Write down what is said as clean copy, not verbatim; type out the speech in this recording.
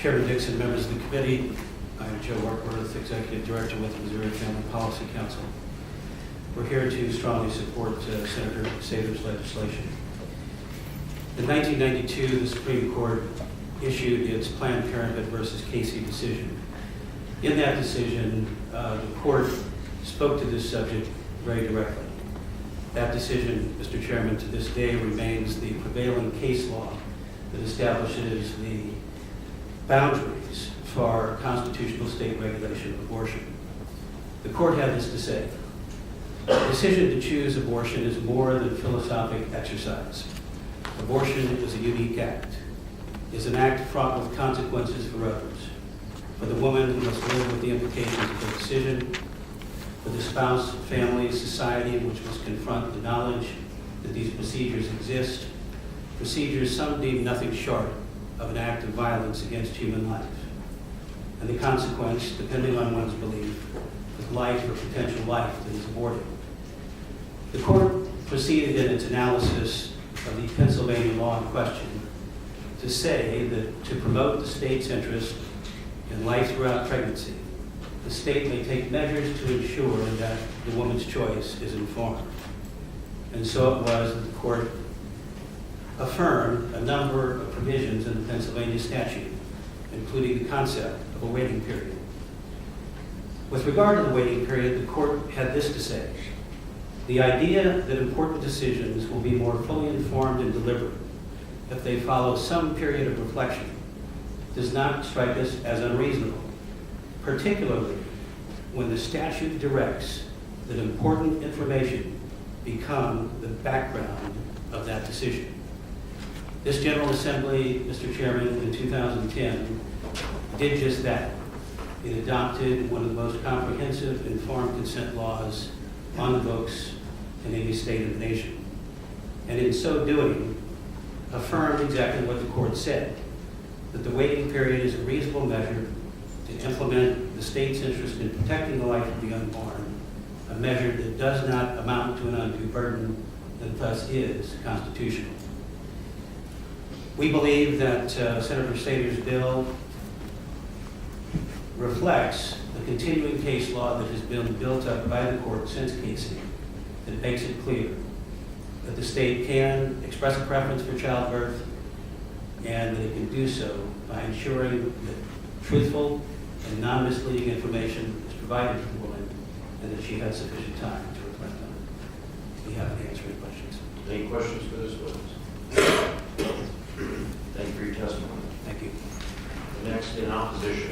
Chairman Dixon, members of the committee, I'm Joe Ortweth, Executive Director with the Missouri Family Policy Council. We're here to strongly support Senator Sater's legislation. In 1992, the Supreme Court issued its Planned Parenthood versus Casey decision. In that decision, the court spoke to this subject very directly. That decision, Mr. Chairman, to this day remains the prevailing case law that establishes the boundaries for constitutional state regulation of abortion. The court had this to say: the decision to choose abortion is more than philosophic exercise. Abortion is a unique act, is an act fraught with consequences for others, for the woman who must live with the implications of her decision, for the spouse, family, society, which must confront the knowledge that these procedures exist, procedures some deem nothing short of an act of violence against human life, and the consequence, depending on one's belief, is life or potential life that is aborted. The court proceeded in its analysis of the Pennsylvania law in question to say that to promote the state's interest in life throughout pregnancy, the state may take measures to ensure that the woman's choice is informed. And so it was that the court affirmed a number of provisions in the Pennsylvania statute, including the concept of a waiting period. With regard to the waiting period, the court had this to say: the idea that important decisions will be more fully informed and deliberate if they follow some period of reflection does not strike us as unreasonable, particularly when the statute directs that important information become the background of that decision. This General Assembly, Mr. Chairman, in 2010 did just that. It adopted one of the most comprehensive informed consent laws on the books in any state of the nation. And in so doing, affirmed exactly what the court said, that the waiting period is a reasonable measure to implement the state's interest in protecting the life of the unborn, a measure that does not amount to an undue burden and thus is constitutional. We believe that Senator Sater's bill reflects the continuing case law that has been built up by the court since Casey that makes it clear that the state can express a preference for childbirth and that it can do so by ensuring that truthful and non-misleading information is provided to the woman and that she has sufficient time to reflect on it. We have to answer any questions. Any questions for this witness? Thank you for your testimony. Thank you. The next in opposition.